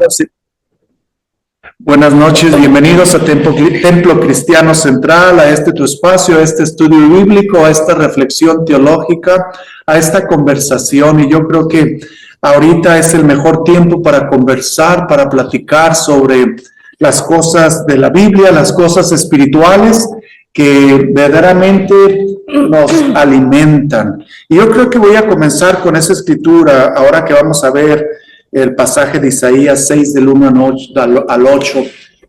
Ahora sí. Buenas noches, bienvenidos a Templo Cristiano Central, a este tu espacio, a este estudio bíblico, a esta reflexión teológica, a esta conversación. Y yo creo que ahorita es el mejor tiempo para conversar, para platicar sobre las cosas de la Biblia, las cosas espirituales que verdaderamente nos alimentan. Y yo creo que voy a comenzar con esa escritura, ahora que vamos a ver el pasaje de Isaías 6 del 1 al 8.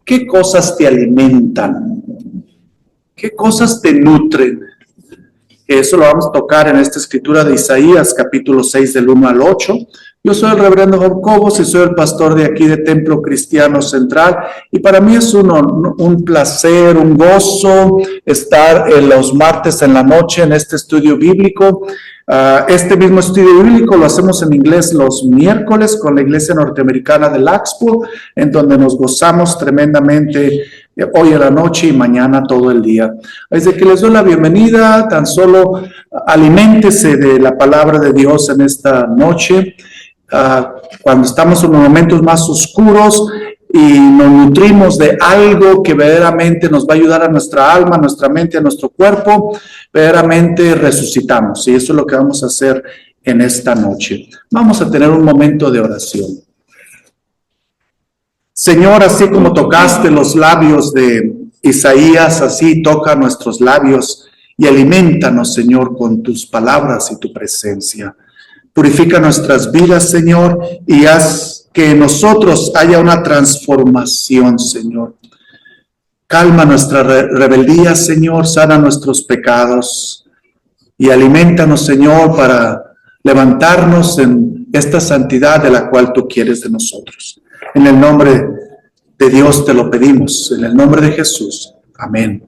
¿Qué cosas te alimentan? ¿Qué cosas te nutren? Eso lo vamos a tocar en esta escritura de Isaías, capítulo 6 del 1 al 8. Yo soy el reverendo Job Cobos y soy el pastor de aquí de Templo Cristiano Central. Y para mí es un placer, un gozo estar en los martes en la noche en este estudio bíblico. Este mismo estudio bíblico lo hacemos en inglés los miércoles con la iglesia norteamericana del Axpo, en donde nos gozamos tremendamente hoy en la noche y mañana todo el día. Desde que les doy la bienvenida, tan solo aliméntese de la palabra de Dios en esta noche. Cuando estamos en los momentos más oscuros y nos nutrimos de algo que verdaderamente nos va a ayudar a nuestra alma, a nuestra mente, a nuestro cuerpo, verdaderamente resucitamos. Y eso es lo que vamos a hacer en esta noche. Vamos a tener un momento de oración. Señor, así como tocaste los labios de Isaías, así toca nuestros labios y alimentanos, Señor, con tus palabras y tu presencia. Purifica nuestras vidas, Señor, y haz que en nosotros haya una transformación, Señor. Calma nuestra rebeldía, Señor, sana nuestros pecados y alimentanos, Señor, para levantarnos en esta santidad de la cual tú quieres de nosotros. En el nombre de Dios te lo pedimos, en el nombre de Jesús. Amén.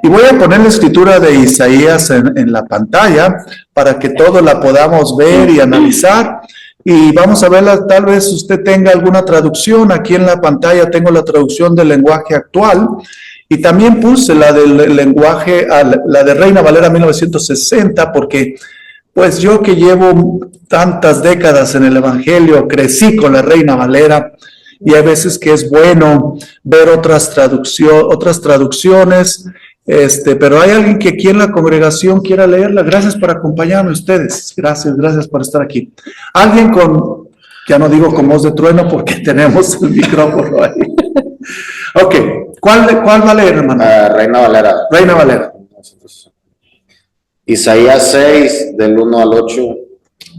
Y voy a poner la escritura de Isaías en la pantalla para que todos la podamos ver y analizar. Y vamos a verla, tal vez usted tenga alguna traducción. Aquí en la pantalla tengo la traducción del lenguaje actual. Y también puse la del lenguaje, la de Reina Valera 1960, porque pues yo que llevo tantas décadas en el Evangelio, crecí con la Reina Valera. Y hay veces que es bueno ver otras traducciones, pero hay alguien que aquí en la congregación quiera leerla. Gracias por acompañarme ustedes. Gracias por estar aquí. Alguien con, ya no digo con voz de trueno porque tenemos el micrófono ahí. Ok, ¿cuál va a leer, hermano? Reina Valera. Reina Valera. Isaías 6, del 1 al 8.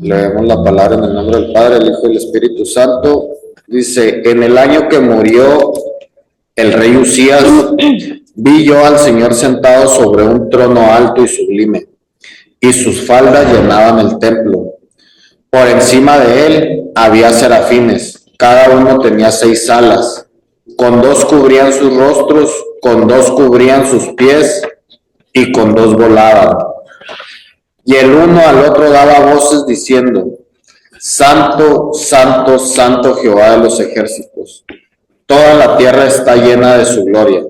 Leemos la palabra en el nombre del Padre, el Hijo y el Espíritu Santo. Dice: en el año que murió el rey Usías, vi yo al Señor sentado sobre un trono alto y sublime, y sus faldas llenaban el templo. Por encima de él había serafines, cada uno tenía 6 alas, con 2 cubrían sus rostros, con 2 cubrían sus pies, y con 2 volaban. Y el uno al otro daba voces diciendo: Santo, santo, santo Jehová de los ejércitos, toda la tierra está llena de su gloria.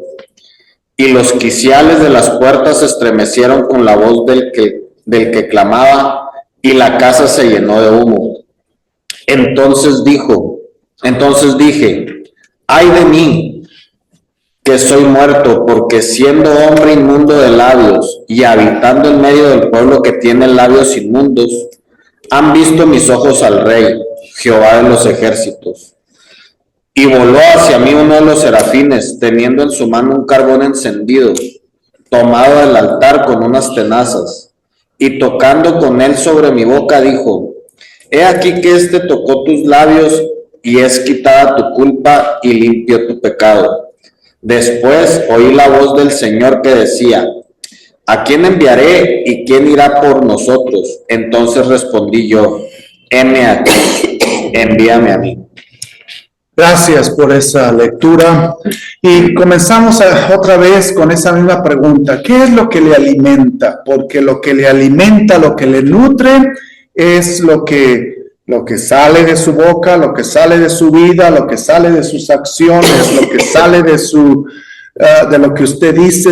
Y los quiciales de las puertas se estremecieron con la voz del que clamaba, y la casa se llenó de humo. Entonces dije: ay de mí, que soy muerto, porque siendo hombre inmundo de labios, y habitando en medio del pueblo que tiene labios inmundos, han visto mis ojos al Rey, Jehová de los ejércitos. Y voló hacia mí uno de los serafines, teniendo en su mano un carbón encendido, tomado del altar con unas tenazas, y tocando con él sobre mi boca, dijo: he aquí que éste tocó tus labios, y es quitada tu culpa, y limpio tu pecado. Después oí la voz del Señor que decía: ¿a quién enviaré y quién irá por nosotros? Entonces respondí yo: heme aquí, envíame a mí. Gracias por esa lectura. Y comenzamos otra vez con esa misma pregunta. ¿Qué es lo que le alimenta? Porque lo que le alimenta, lo que le nutre, es lo que sale de su boca, lo que sale de su vida, lo que sale de sus acciones, lo que sale de lo que usted dice,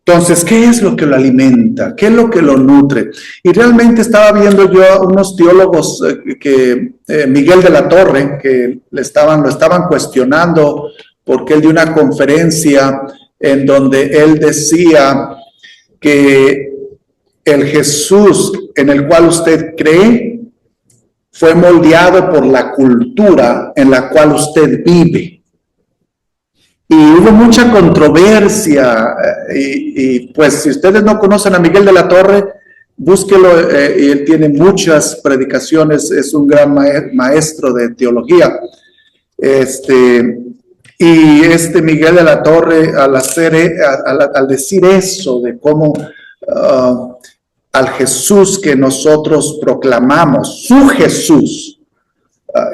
Entonces, ¿qué es lo que lo alimenta? ¿Qué es lo que lo nutre? Y realmente estaba viendo yo a unos teólogos Miguel de la Torre, que lo estaban cuestionando porque él dio una conferencia en donde él decía que el Jesús en el cual usted cree fue moldeado por la cultura en la cual usted vive. Y hubo mucha controversia, y pues si ustedes no conocen a Miguel de la Torre, búsquelo, y él tiene muchas predicaciones, es un gran maestro de teología. Y Miguel de la Torre, al decir eso, de cómo al Jesús que nosotros proclamamos, su Jesús,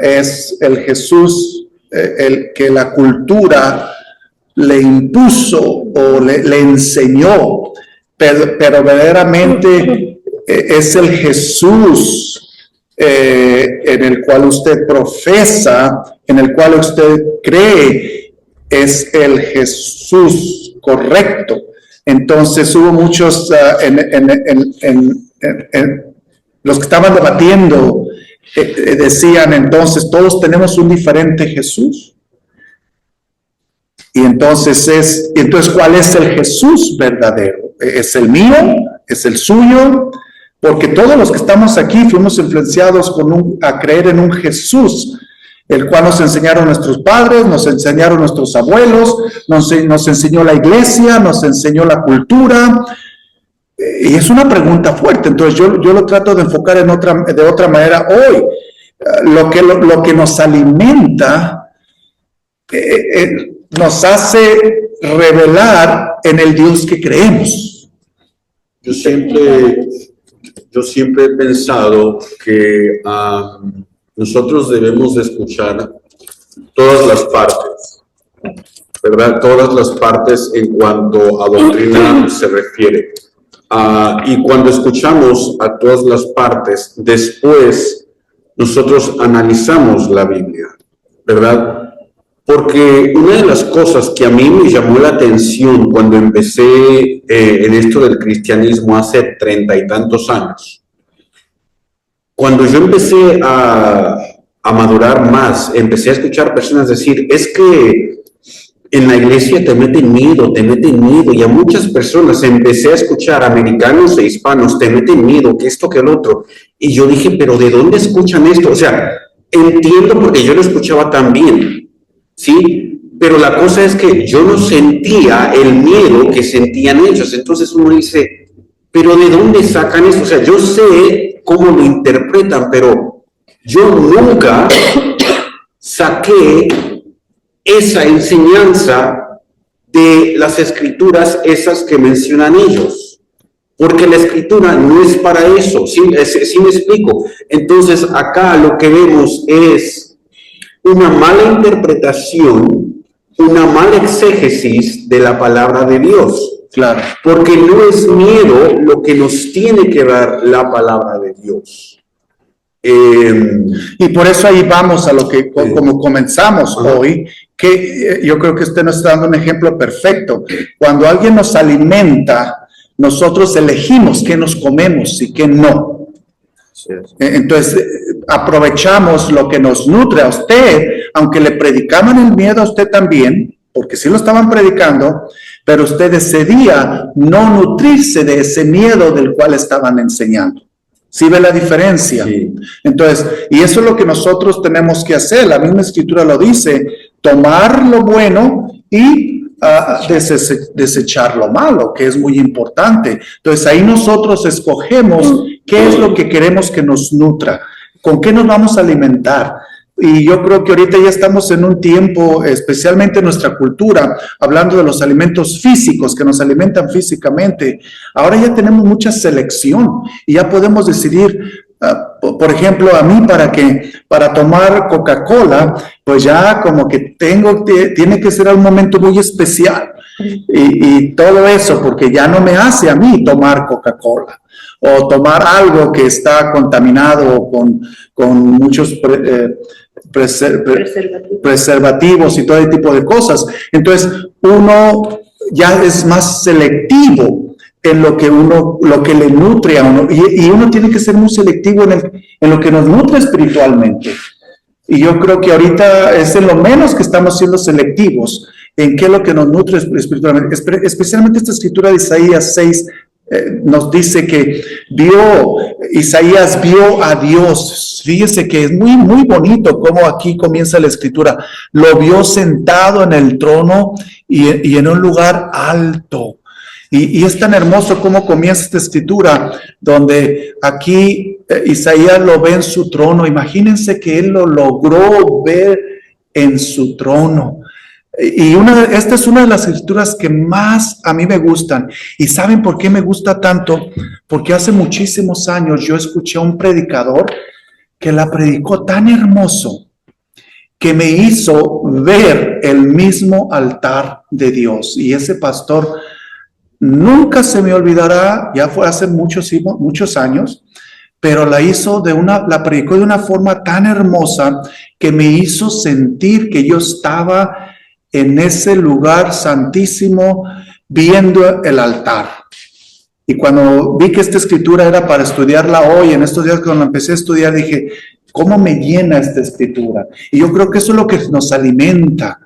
es el Jesús el que la cultura le impuso o le enseñó, pero verdaderamente es el Jesús en el cual usted profesa, en el cual usted cree, es el Jesús correcto. Entonces hubo muchos los que estaban debatiendo, decían entonces todos tenemos un diferente Jesús. Y entonces, ¿cuál es el Jesús verdadero? ¿Es el mío? ¿Es el suyo? Porque todos los que estamos aquí fuimos influenciados a creer en un Jesús, el cual nos enseñaron nuestros padres, nos enseñaron nuestros abuelos, nos enseñó la iglesia, nos enseñó la cultura. Y es una pregunta fuerte. Entonces yo lo trato de enfocar de otra manera hoy. Lo que nos alimenta nos hace revelar en el Dios que creemos. Yo siempre he pensado que nosotros debemos de escuchar todas las partes, ¿verdad? Todas las partes en cuanto a doctrina se refiere. Y cuando escuchamos a todas las partes, después nosotros analizamos la Biblia, ¿verdad? Porque una de las cosas que a mí me llamó la atención cuando empecé en esto del cristianismo hace 30 y tantos años, cuando yo empecé a madurar más, empecé a escuchar personas decir, es que en la iglesia te meten miedo, y a muchas personas empecé a escuchar, americanos e hispanos, te meten miedo, que esto, que el otro, y yo dije, pero ¿de dónde escuchan esto? O sea, entiendo porque yo lo escuchaba también, ¿sí? Pero la cosa es que yo no sentía el miedo que sentían ellos. Entonces uno dice, ¿pero de dónde sacan eso? O sea, yo sé cómo lo interpretan, pero yo nunca saqué esa enseñanza de las escrituras, esas que mencionan ellos. Porque la escritura no es para eso, ¿sí me explico? Entonces acá lo que vemos es una mala interpretación, una mala exégesis de la palabra de Dios. Claro. Porque no es miedo lo que nos tiene que dar la palabra de Dios. Y por eso ahí vamos a lo que, como comenzamos hoy, que yo creo que usted nos está dando un ejemplo perfecto. Cuando alguien nos alimenta, nosotros elegimos qué nos comemos y qué no. Entonces, aprovechamos lo que nos nutre a usted, aunque le predicaban el miedo a usted también, porque sí lo estaban predicando, pero usted decidía no nutrirse de ese miedo del cual estaban enseñando. ¿Sí ve la diferencia? Sí. Entonces, y eso es lo que nosotros tenemos que hacer. La misma escritura lo dice, tomar lo bueno y desechar lo malo, que es muy importante. Entonces, ahí nosotros escogemos qué es lo que queremos que nos nutra, con qué nos vamos a alimentar. Y yo creo que ahorita ya estamos en un tiempo, especialmente en nuestra cultura, hablando de los alimentos físicos que nos alimentan físicamente. Ahora ya tenemos mucha selección y ya podemos decidir, por ejemplo, a mí para tomar Coca-Cola, pues ya como que tiene que ser un momento muy especial y todo eso, porque ya no me hace a mí tomar Coca-Cola o tomar algo que está contaminado con muchos preservativos y todo tipo de cosas. Entonces, uno ya es más selectivo en lo que le nutre a uno, y uno tiene que ser muy selectivo en lo que nos nutre espiritualmente. Y yo creo que ahorita es en lo menos que estamos siendo selectivos en qué es lo que nos nutre espiritualmente. Especialmente esta escritura de Isaías 6 nos dice que Isaías vio a Dios. Fíjese que es muy, muy bonito cómo aquí comienza la escritura. Lo vio sentado en el trono y en un lugar alto. Y es tan hermoso cómo comienza esta escritura, donde aquí Isaías lo ve en su trono. Imagínense que él lo logró ver en su trono. Y esta es una de las escrituras que más a mí me gustan. ¿Y saben por qué me gusta tanto? Porque hace muchísimos años yo escuché a un predicador que la predicó tan hermoso que me hizo ver el mismo altar de Dios. Y ese pastor nunca se me olvidará, ya fue hace muchos años, pero la predicó de una forma tan hermosa que me hizo sentir que yo estaba en ese lugar santísimo viendo el altar. Y cuando vi que esta escritura era para estudiarla hoy, en estos días cuando empecé a estudiar, dije, ¿cómo me llena esta escritura? Y yo creo que eso es lo que nos alimenta.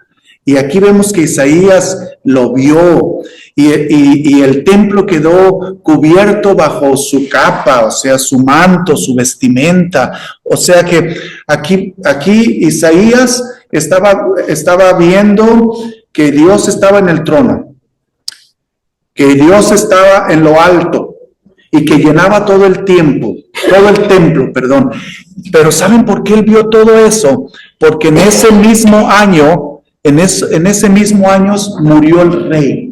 Y aquí vemos que Isaías lo vio y el templo quedó cubierto bajo su capa, o sea, su manto, su vestimenta. O sea que aquí Isaías estaba viendo que Dios estaba en el trono, que Dios estaba en lo alto y que llenaba todo el templo. Pero ¿saben por qué él vio todo eso? Porque en ese mismo año, murió el rey.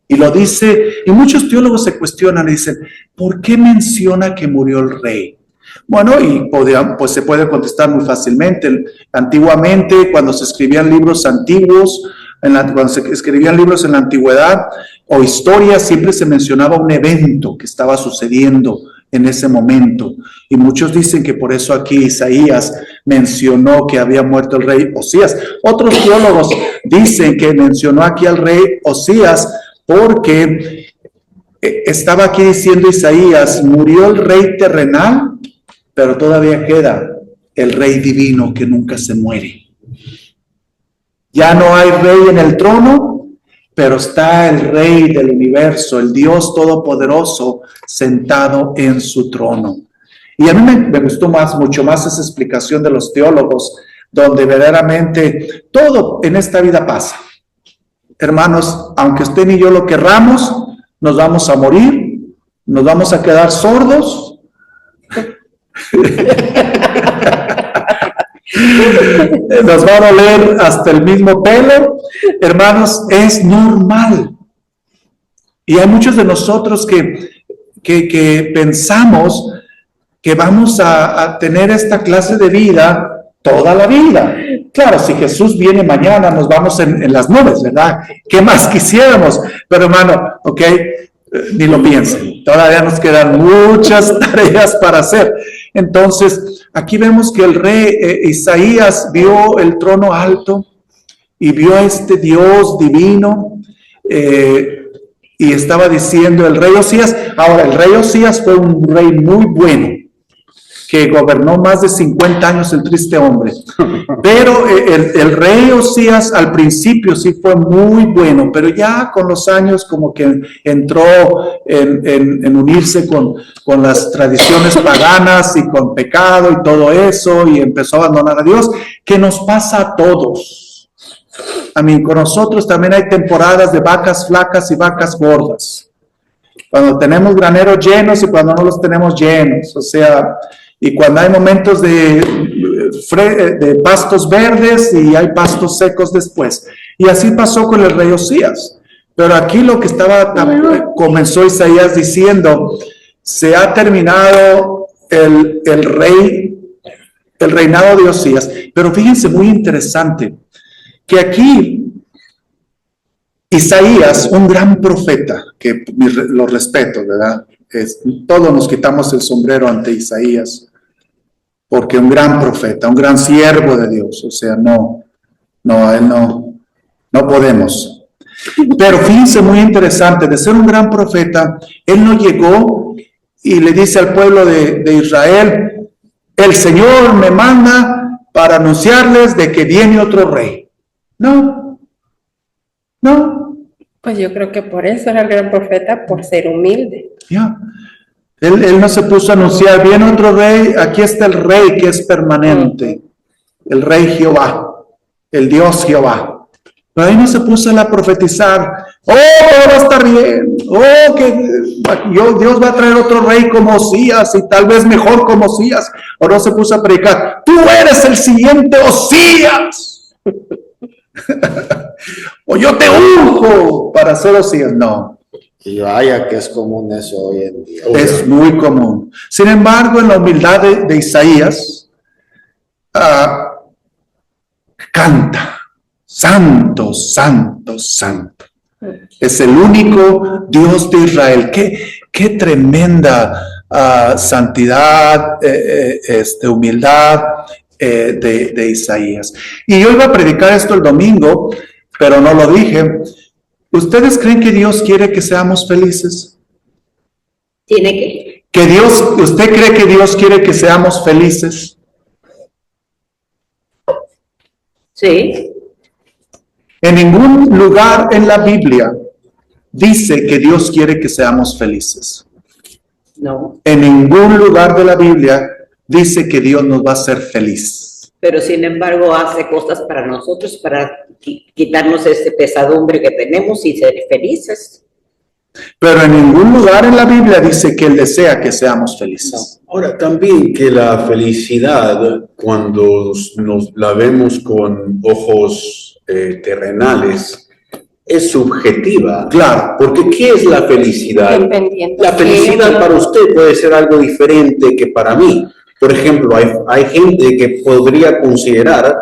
Y lo dice, y muchos teólogos se cuestionan y dicen, ¿por qué menciona que murió el rey? Bueno, y pues se puede contestar muy fácilmente. Antiguamente, cuando se escribían libros antiguos, cuando se escribían libros en la antigüedad o historias, siempre se mencionaba un evento que estaba sucediendo en ese momento. Y muchos dicen que por eso aquí Isaías mencionó que había muerto el rey Osías. Otros teólogos dicen que mencionó aquí al rey Osías porque estaba aquí diciendo Isaías, murió el rey terrenal, pero todavía queda el rey divino que nunca se muere. Ya no hay rey en el trono, pero está el rey del universo, el Dios todopoderoso, sentado en su trono. Y a mí me gustó mucho más esa explicación de los teólogos, donde verdaderamente todo en esta vida pasa. Hermanos, aunque usted ni yo lo querramos, nos vamos a morir, nos vamos a quedar sordos. Nos va a doler hasta el mismo pelo. Hermanos, es normal. Y hay muchos de nosotros que pensamos que vamos a tener esta clase de vida toda la vida. Claro, si Jesús viene mañana, nos vamos en las nubes, ¿verdad? ¿Qué más quisiéramos? Pero hermano, ok, ni lo piensen. Todavía nos quedan muchas tareas para hacer. Entonces, aquí vemos que el rey Isaías vio el trono alto y vio a este Dios divino y estaba diciendo el rey Osías. Ahora, el rey Osías fue un rey muy bueno, que gobernó más de 50 años, el triste hombre. Pero el rey Osías al principio sí fue muy bueno, pero ya con los años como que entró en unirse con las tradiciones paganas y con pecado y todo eso, y empezó a abandonar a Dios, que nos pasa a todos. Con nosotros también hay temporadas de vacas flacas y vacas gordas. Cuando tenemos graneros llenos y cuando no los tenemos llenos, o sea, y cuando hay momentos de pastos verdes y hay pastos secos después. Y así pasó con el rey Osías. Pero aquí lo que comenzó Isaías diciendo, se ha terminado el reinado de Osías. Pero fíjense, muy interesante, que aquí Isaías, un gran profeta, que lo respeto, ¿verdad? Todos nos quitamos el sombrero ante Isaías, porque un gran profeta, un gran siervo de Dios, o sea, no podemos. Pero fíjense, muy interesante, de ser un gran profeta, él no llegó y le dice al pueblo de Israel, el Señor me manda para anunciarles de que viene otro rey. No. Pues yo creo que por eso era el gran profeta, por ser humilde. Ya. Él no se puso a anunciar, viene otro rey, aquí está el rey que es permanente, el rey Jehová, el Dios Jehová. Pero ahí no se puso a profetizar, todo va a estar bien, Dios va a traer otro rey como Osías y tal vez mejor como Osías. O no se puso a predicar, tú eres el siguiente Osías. O yo te unjo para ser Osías. No. Y vaya que es común eso hoy en día. Es muy común. Sin embargo, en la humildad de Isaías, canta, santo, santo, santo. Es el único Dios de Israel. Qué tremenda santidad, humildad de Isaías. Y yo iba a predicar esto el domingo, pero no lo dije. ¿Ustedes creen que Dios quiere que seamos felices? Tiene que. ¿Usted cree que Dios quiere que seamos felices? Sí. En ningún lugar en la Biblia dice que Dios quiere que seamos felices. No. En ningún lugar de la Biblia dice que Dios nos va a hacer feliz. Pero sin embargo hace cosas para nosotros, para quitarnos ese pesadumbre que tenemos y ser felices. Pero en ningún lugar en la Biblia dice que Él desea que seamos felices. Ahora, también que la felicidad, cuando nos la vemos con ojos terrenales, es subjetiva. Claro. Porque ¿qué es la felicidad? Dependiendo. La felicidad para usted puede ser algo diferente que para mí. Por ejemplo, hay gente que podría considerar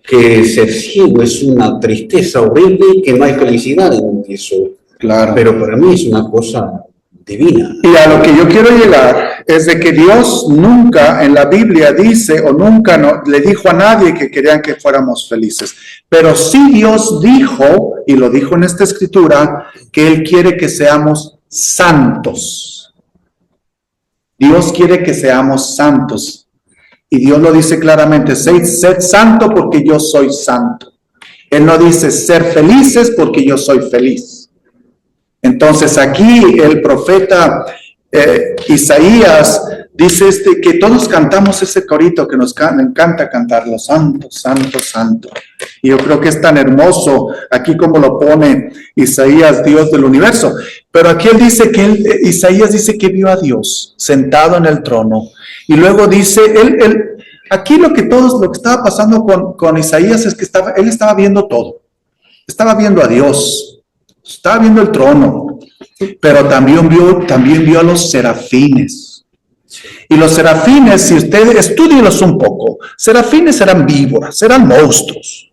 que ser ciego es una tristeza horrible y que no hay felicidad en eso. Claro. Pero para mí es una cosa divina. Y a lo que yo quiero llegar es de que Dios nunca en la Biblia dice o nunca le dijo a nadie que querían que fuéramos felices. Pero sí Dios dijo, y lo dijo en esta escritura, que Él quiere que seamos santos. Dios quiere que seamos santos. Y Dios lo dice claramente, sed santo porque yo soy santo. Él no dice ser felices porque yo soy feliz. Entonces aquí el profeta Isaías dice que todos cantamos ese corito que nos encanta cantarlo, santo, santo, santo. Y yo creo que es tan hermoso aquí como lo pone Isaías, Dios del universo. Pero aquí él dice Isaías dice que vio a Dios sentado en el trono. Y luego dice, aquí lo que estaba pasando con Isaías es que él estaba viendo todo. Estaba viendo a Dios, estaba viendo el trono, pero también vio a los serafines. Y los serafines, si ustedes estudienlos un poco, serafines eran víboras, eran monstruos.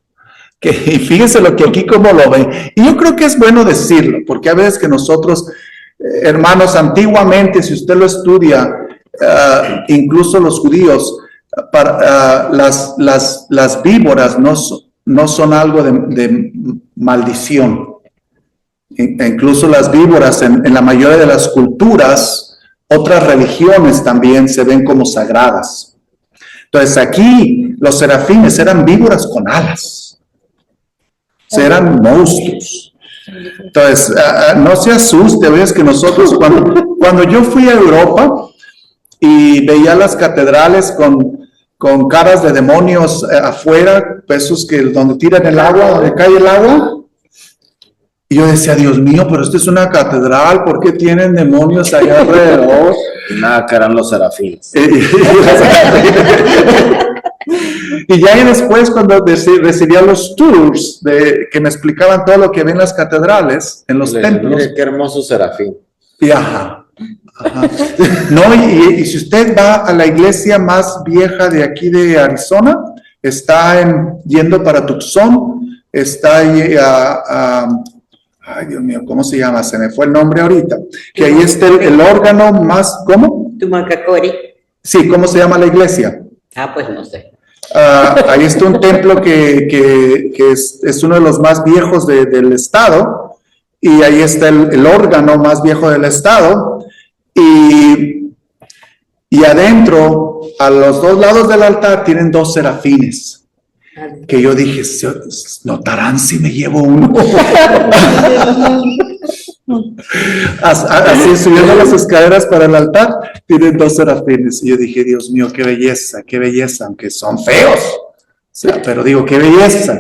Y fíjense lo que aquí como lo ven. Y yo creo que es bueno decirlo, porque a veces que nosotros, hermanos, antiguamente, si usted lo estudia, incluso los judíos, las víboras no son algo de maldición. Incluso las víboras en la mayoría de las culturas, otras religiones también se ven como sagradas. Entonces aquí los serafines eran víboras con alas. Eran monstruos. Entonces, no se asuste, ves que nosotros cuando yo fui a Europa y veía las catedrales con caras de demonios afuera, esos donde tiran el agua, donde cae el agua, y yo decía, Dios mío, pero esta es una catedral, ¿por qué tienen demonios allá alrededor? Nada, que eran los serafines. Y ya después, cuando recibía los tours que me explicaban todo lo que ven en las catedrales, en los templos. Mire, qué hermoso serafín. Y ajá. No, y si usted va a la iglesia más vieja de aquí de Arizona, está yendo para Tucson, está ahí ay, Dios mío, ¿cómo se llama? Se me fue el nombre ahorita. Que ahí está el órgano más, ¿cómo? Tumancacori. Sí, ¿cómo se llama la iglesia? Pues no sé. Ahí está un templo que es uno de los más viejos del estado, y ahí está el órgano más viejo del estado, y adentro, a los dos lados del altar, tienen 2 serafines, que yo dije, notarán si me llevo uno. Así subiendo las escaleras para el altar, tienen 2 serafines, y yo dije, Dios mío, qué belleza, aunque son feos, o sea, pero digo, qué belleza.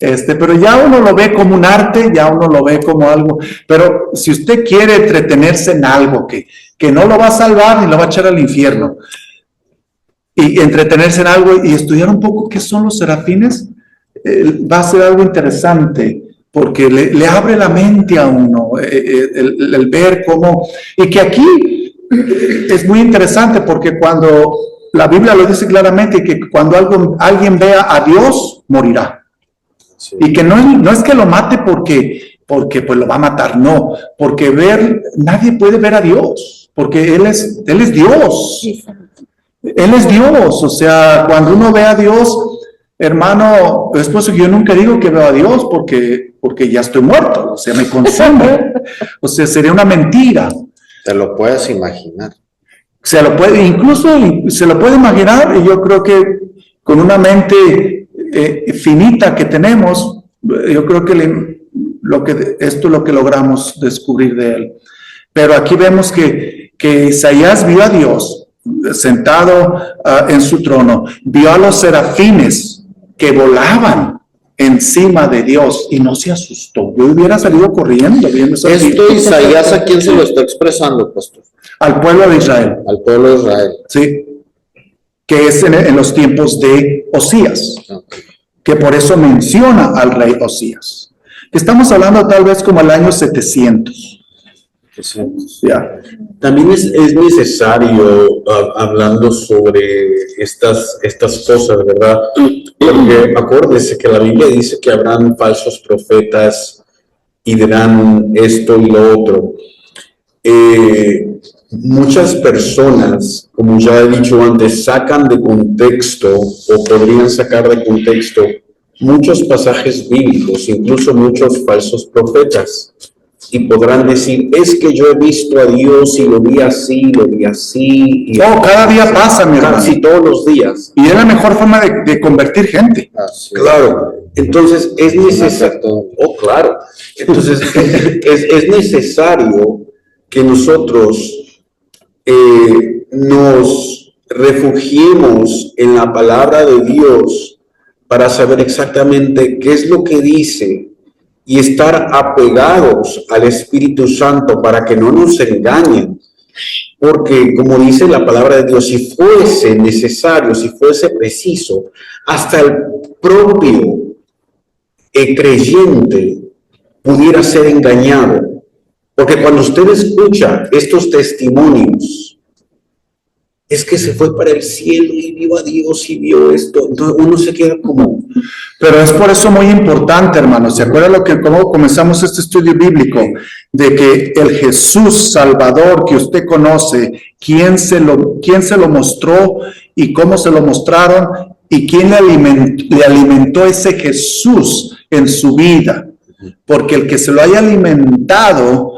Pero ya uno lo ve como un arte, ya uno lo ve como algo, pero si usted quiere entretenerse en algo que no lo va a salvar ni lo va a echar al infierno, y entretenerse en algo y estudiar un poco qué son los serafines, va a ser algo interesante, porque le abre la mente a uno, el ver cómo, y que aquí es muy interesante, porque cuando la Biblia lo dice claramente, que cuando alguien vea a Dios, morirá. Sí. Y que no es que lo mate porque pues lo va a matar, no, porque nadie puede ver a Dios, porque Él es Dios. Él es Dios, o sea, cuando uno ve a Dios, hermano, es por eso que yo nunca digo que veo a Dios, porque ya estoy muerto, o sea, me consume, o sea, sería una mentira. Te lo puedes imaginar. Incluso se lo puede imaginar, y yo creo que con una mente finita que tenemos, yo creo que esto es lo que logramos descubrir de Él. Pero aquí vemos que Isaías vio a Dios sentado en su trono, vio a los serafines que volaban encima de Dios y no se asustó. Yo hubiera salido corriendo viendo eso. Esto Isaías, ¿a quién se lo está expresando, pastor? Al pueblo de Israel. Al pueblo de Israel. Sí, que es en los tiempos de Osías, que por eso menciona al rey Osías. Estamos hablando tal vez como el año 700. Ya. También es necesario, hablando sobre estas cosas, ¿verdad? Porque acuérdese que la Biblia dice que habrán falsos profetas y dirán esto y lo otro. Muchas personas, como ya he dicho antes, sacan de contexto o podrían sacar de contexto muchos pasajes bíblicos, incluso muchos falsos profetas. Y podrán decir, es que yo he visto a Dios y lo vi así. Y cada día pasa, mi hermano. Casi todos los días. Y es la mejor forma de convertir gente. Claro. Entonces, es necesario. Claro. Entonces, es necesario que nosotros nos refugiemos en la palabra de Dios para saber exactamente qué es lo que dice y estar apegados al Espíritu Santo para que no nos engañen. Porque, como dice la palabra de Dios, si fuese necesario, si fuese preciso, hasta el propio creyente pudiera ser engañado. Porque cuando usted escucha estos testimonios, es que se fue para el cielo y vio a Dios y vio esto, entonces uno se queda como... Pero es por eso muy importante, hermanos. ¿Se acuerdan cómo comenzamos este estudio bíblico? De que el Jesús Salvador que usted conoce, quién se lo mostró y cómo se lo mostraron y quién le alimentó ese Jesús en su vida. Porque el que se lo haya alimentado,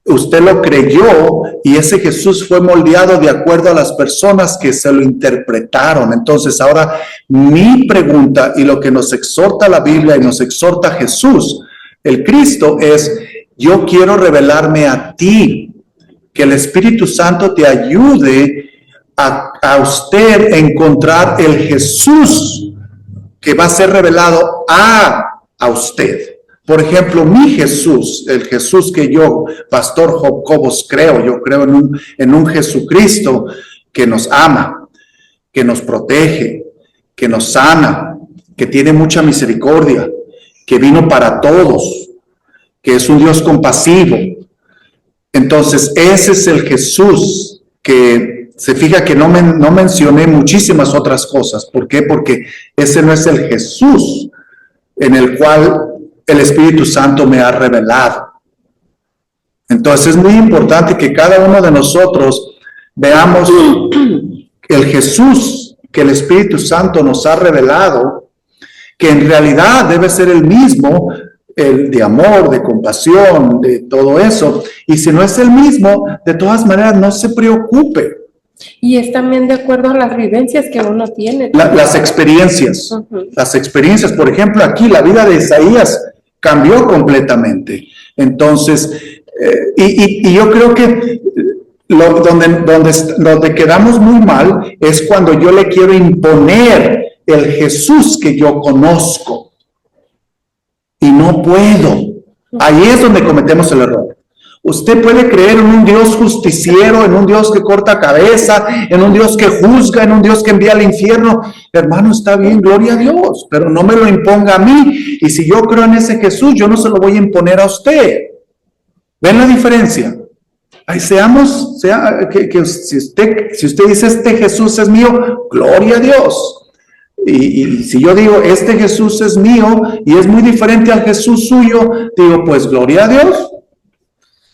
usted lo creyó y ese Jesús fue moldeado de acuerdo a las personas que se lo interpretaron. Entonces ahora mi pregunta y lo que nos exhorta la Biblia y nos exhorta Jesús, el Cristo, es: yo quiero revelarme a ti, que el Espíritu Santo te ayude a usted encontrar el Jesús que va a ser revelado a usted. Por ejemplo, mi Jesús, el Jesús que yo, Pastor Job Cobos, yo creo en un Jesucristo que nos ama, que nos protege, que nos sana, que tiene mucha misericordia, que vino para todos, que es un Dios compasivo. Entonces, ese es el Jesús que se fija que no mencioné muchísimas otras cosas. ¿Por qué? Porque ese no es el Jesús en el cual el Espíritu Santo me ha revelado. Entonces es muy importante que cada uno de nosotros veamos el Jesús que el Espíritu Santo nos ha revelado, que en realidad debe ser el mismo el de amor, de compasión, de todo eso. Y si no es el mismo, de todas maneras no se preocupe. Y es también de acuerdo a las vivencias que uno tiene. Las experiencias, Ujú. las experiencias, por ejemplo, aquí la vida de Isaías cambió completamente. Entonces, y yo creo que donde quedamos muy mal es cuando yo le quiero imponer el Jesús que yo conozco y no puedo. Ahí es donde cometemos el error. Usted puede creer en un Dios justiciero, en un Dios que corta cabeza, en un Dios que juzga, en un Dios que envía al infierno. Hermano, está bien, gloria a Dios, pero no me lo imponga a mí. Y si yo creo en ese Jesús, yo no se lo voy a imponer a usted. ¿Ven la diferencia? Ay, que si usted dice, este Jesús es mío, gloria a Dios. Y si yo digo, este Jesús es mío y es muy diferente al Jesús suyo, digo, pues gloria a Dios.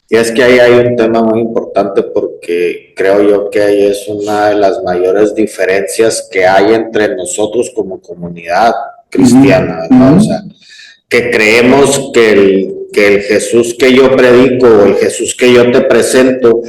Y es que ahí hay un tema muy importante porque creo yo que ahí es una de las mayores diferencias que hay entre nosotros como comunidad cristiana, ¿verdad? O sea, que creemos que el Jesús que yo predico o el Jesús que yo te presento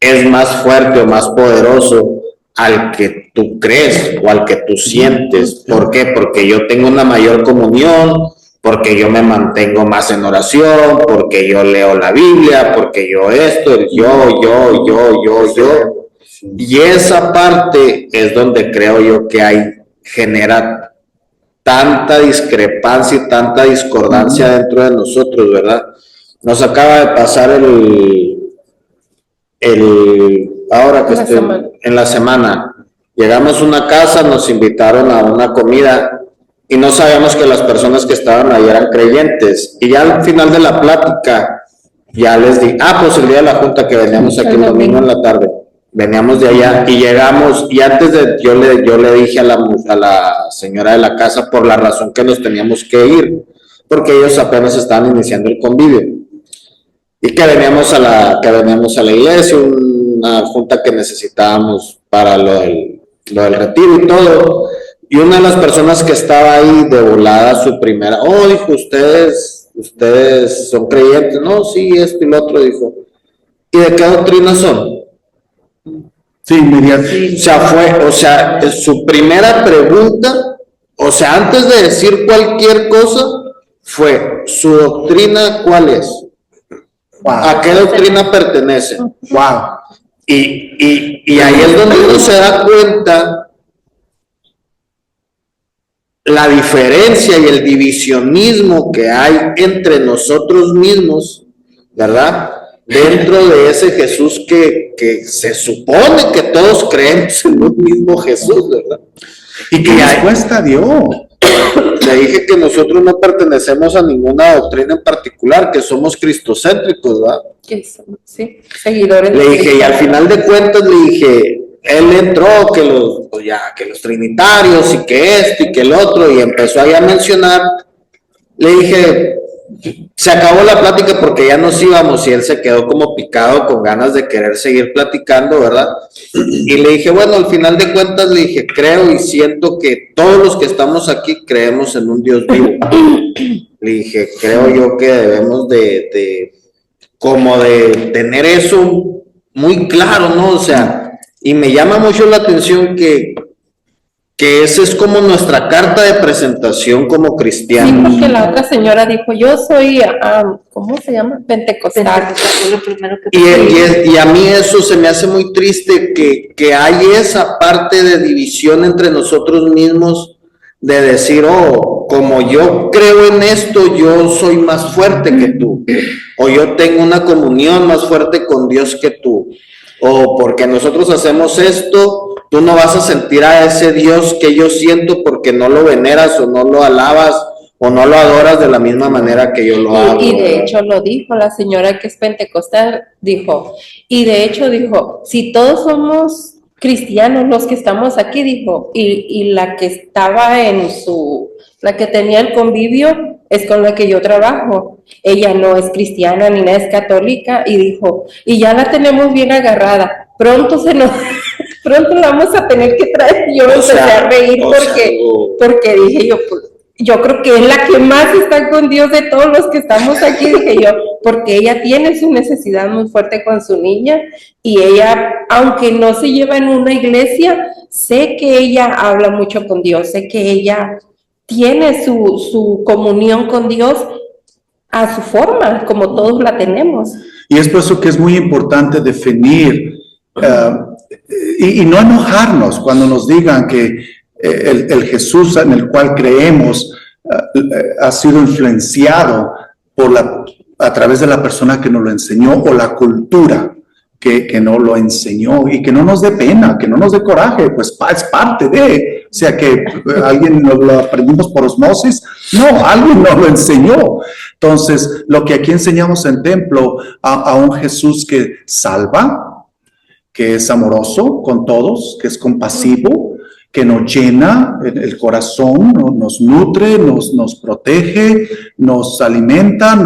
es más fuerte o más poderoso al que tú crees o al que tú sientes. ¿Por qué? Porque yo tengo una mayor comunión, porque yo me mantengo más en oración, porque yo leo la Biblia, porque yo esto, yo. Y esa parte es donde creo yo que genera tanta discrepancia y tanta discordancia dentro de nosotros, ¿verdad? Nos acaba de pasar ahora que estoy en la semana, llegamos a una casa, nos invitaron a una comida y no sabíamos que las personas que estaban ahí eran creyentes. Y ya al final de la plática, ya les di, pues el día de la junta que veníamos aquí el domingo en la tarde, veníamos de allá y llegamos, y antes de, yo le dije a la señora de la casa por la razón que nos teníamos que ir, porque ellos apenas estaban iniciando el convivio. Y que veníamos a la iglesia, una junta que necesitábamos para lo del retiro y todo. Y una de las personas que estaba ahí de volada, su primera, dijo, ustedes son creyentes, no, sí, esto y lo otro, dijo. ¿Y de qué doctrina son? Sí, inmediatamente. O sea, su primera pregunta, o sea, antes de decir cualquier cosa, fue, ¿su doctrina cuál es? Wow. ¿A qué doctrina pertenece? Wow. Y ahí es donde uno se da cuenta la diferencia y el divisionismo que hay entre nosotros mismos, ¿verdad? Dentro de ese Jesús que se supone que todos creemos en un mismo Jesús, ¿verdad? ¿Y qué respuesta dio? Le dije que nosotros no pertenecemos a ninguna doctrina en particular, que somos cristocéntricos, ¿verdad? Sí, seguidores. Le dije, y al final de cuentas le dije, él entró que los trinitarios y que esto y que el otro, y empezó ahí a mencionar. Le dije, se acabó la plática porque ya nos íbamos y él se quedó como picado con ganas de querer seguir platicando, ¿verdad? Y le dije, bueno, al final de cuentas le dije, creo y siento que todos los que estamos aquí creemos en un Dios vivo. Le dije, creo yo que debemos de tener eso muy claro, ¿no? O sea, y me llama mucho la atención que esa es como nuestra carta de presentación como cristianos. Sí, porque la otra señora dijo, yo soy, ¿cómo se llama? Pentecostal. Y a mí eso se me hace muy triste que hay esa parte de división entre nosotros mismos, de decir, como yo creo en esto, yo soy más fuerte que tú, o yo tengo una comunión más fuerte con Dios que tú, o porque nosotros hacemos esto, tú no vas a sentir a ese Dios que yo siento porque no lo veneras o no lo alabas o no lo adoras de la misma manera que yo lo hago. Y de hecho lo dijo la señora que es pentecostal, dijo, si todos somos cristianos los que estamos aquí, dijo, y la que estaba la que tenía el convivio es con la que yo trabajo, ella no es cristiana ni nada, es católica, y dijo, y ya la tenemos bien agarrada, pronto la vamos a tener que traer. Yo empecé a reír porque dije yo, yo creo que es la que más está con Dios de todos los que estamos aquí, dije yo, porque ella tiene su necesidad muy fuerte con su niña y ella, aunque no se lleva en una iglesia, sé que ella habla mucho con Dios, sé que ella tiene su comunión con Dios a su forma, como todos la tenemos. Y es por eso que es muy importante definir y no enojarnos cuando nos digan que el Jesús en el cual creemos ha sido influenciado a través de la persona que nos lo enseñó o la cultura que nos lo enseñó, y que no nos dé pena, que no nos dé coraje, pues es parte de, o sea que alguien lo aprendimos por osmosis, no, alguien nos lo enseñó. Entonces, lo que aquí enseñamos en templo a un Jesús que salva, que es amoroso con todos, que es compasivo, que nos llena el corazón, nos nutre, nos protege, nos alimenta,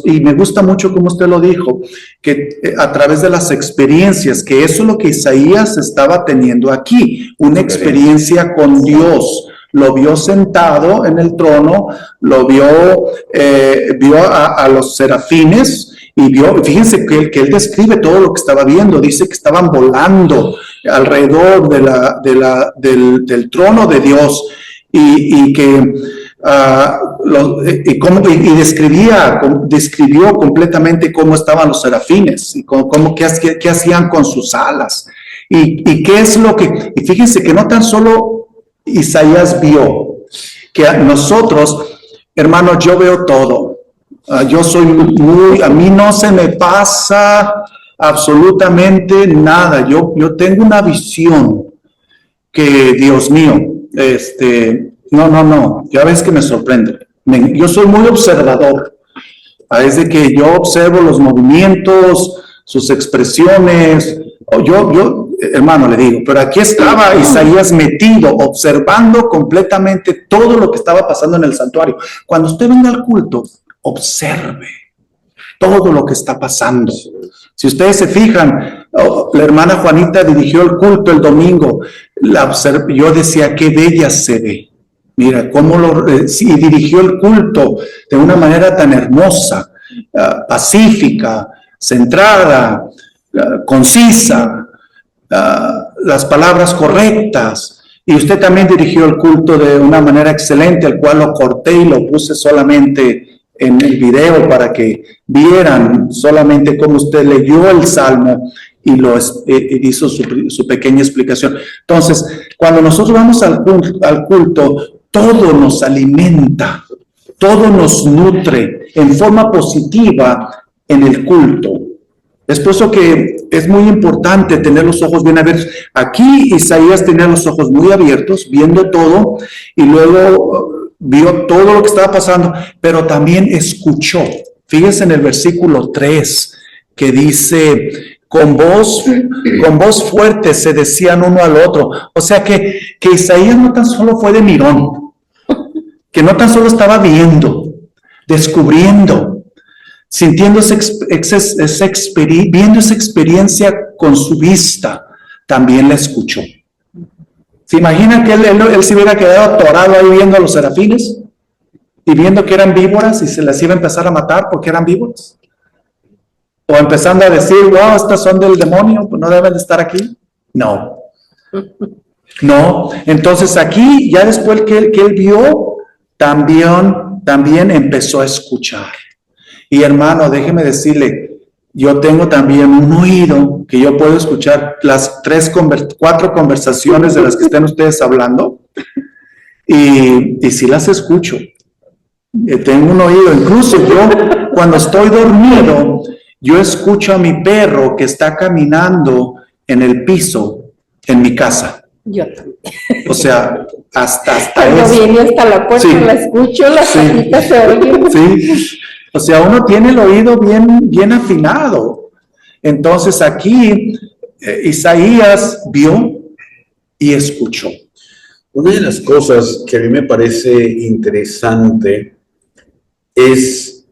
y me gusta mucho como usted lo dijo, que a través de las experiencias, que eso es lo que Isaías estaba teniendo aquí, una experiencia con Dios. Lo vio sentado en el trono, lo vio a los serafines, y fíjense que él describe todo lo que estaba viendo, dice que estaban volando alrededor del trono de Dios, y que describió completamente cómo estaban los serafines y qué hacían con sus alas, y qué es lo que, y fíjense que no tan solo Isaías vio, que nosotros, hermanos, yo veo todo. Yo soy a mí no se me pasa absolutamente nada. Yo tengo una visión que, Dios mío, no, ya ves que me sorprende. Yo soy muy observador. Es de que yo observo los movimientos, sus expresiones. Yo, hermano, le digo, pero aquí estaba Isaías metido, observando completamente todo lo que estaba pasando en el santuario. Cuando usted venga al culto, observe todo lo que está pasando. Si ustedes se fijan, la hermana Juanita dirigió el culto el domingo. Yo decía, qué bella se ve. Mira, y dirigió el culto de una manera tan hermosa, pacífica, centrada, concisa, las palabras correctas. Y usted también dirigió el culto de una manera excelente, el cual lo corté y lo puse solamente en el video para que vieran solamente cómo usted leyó el Salmo y hizo su pequeña explicación. Entonces, cuando nosotros vamos al culto, todo nos alimenta, todo nos nutre en forma positiva en el culto. Es por eso que es muy importante tener los ojos bien abiertos. Aquí Isaías tenía los ojos muy abiertos, viendo todo, y luego vio todo lo que estaba pasando, pero también escuchó. Fíjense en el versículo 3, que dice, con voz fuerte se decían uno al otro. O sea que Isaías no tan solo fue de mirón, que no tan solo estaba viendo, descubriendo, sintiendo viendo esa experiencia con su vista, también la escuchó. ¿Se imagina que él se hubiera quedado atorado ahí viendo a los serafines y viendo que eran víboras y se las iba a empezar a matar porque eran víboras? O empezando a decir, wow, estas son del demonio, pues no deben de estar aquí. No. Entonces aquí, ya después que él vio, también empezó a escuchar. Y hermano, déjeme decirle, yo tengo también un oído que yo puedo escuchar las 4 conversaciones de las que estén ustedes hablando, y sí las escucho. Tengo un oído, incluso yo cuando estoy dormido, yo escucho a mi perro que está caminando en el piso en mi casa. Yo también. O sea, hasta cuando eso. viene hasta la puerta, sí, la escucho, las patitas se oyen. Sí. O sea, uno tiene el oído bien afinado. Entonces aquí Isaías vio y escuchó. Una de las cosas que a mí me parece interesante es,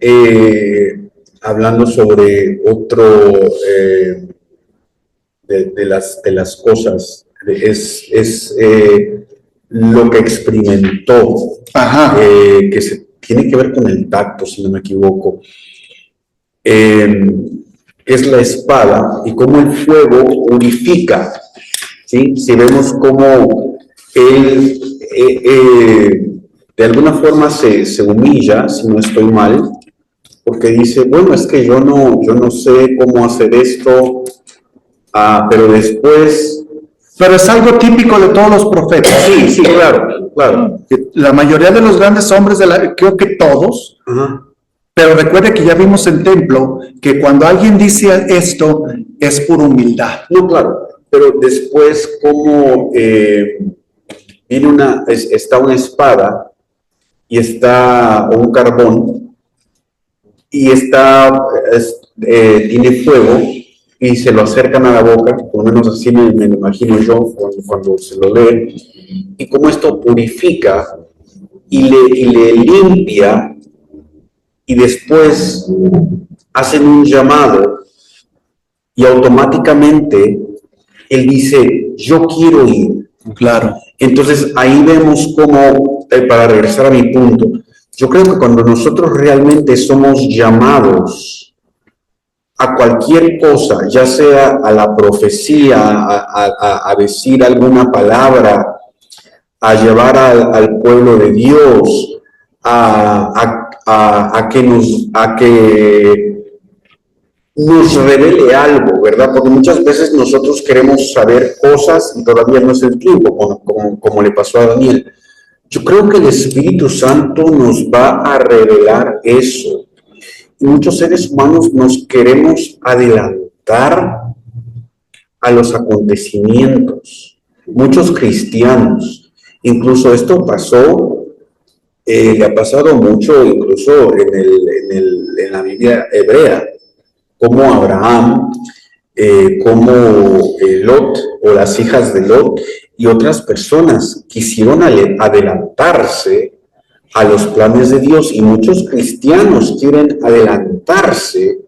hablando sobre otro de las cosas, lo que experimentó, Ajá. que se tiene que ver con el tacto, si no me equivoco, es la espada y cómo el fuego unifica, ¿sí? Si vemos cómo él de alguna forma se humilla, si no estoy mal, porque dice, bueno, es que yo no sé cómo hacer esto, pero después... Pero es algo típico de todos los profetas. Sí, sí, claro, claro. La mayoría de los grandes hombres, creo que todos, Ajá. pero recuerde que ya vimos en templo que cuando alguien dice esto es por humildad. No, claro, pero después como viene está una espada y está un carbón y tiene fuego y se lo acercan a la boca, por lo menos así me lo imagino yo cuando se lo leen, y como esto purifica y le limpia, y después hacen un llamado y automáticamente él dice, yo quiero ir. Claro. Entonces ahí vemos cómo, para regresar a mi punto, yo creo que cuando nosotros realmente somos llamados a cualquier cosa, ya sea a la profecía, a decir alguna palabra, a llevar al pueblo de Dios, a que nos revele algo, ¿verdad? Porque muchas veces nosotros queremos saber cosas y todavía no es el tiempo, como le pasó a Daniel. Yo creo que el Espíritu Santo nos va a revelar eso. Y muchos seres humanos nos queremos adelantar a los acontecimientos. Muchos cristianos, incluso esto pasó, le ha pasado mucho incluso en la Biblia hebrea, como Abraham, como Lot o las hijas de Lot y otras personas quisieron adelantarse a los planes de Dios, y muchos cristianos quieren adelantarse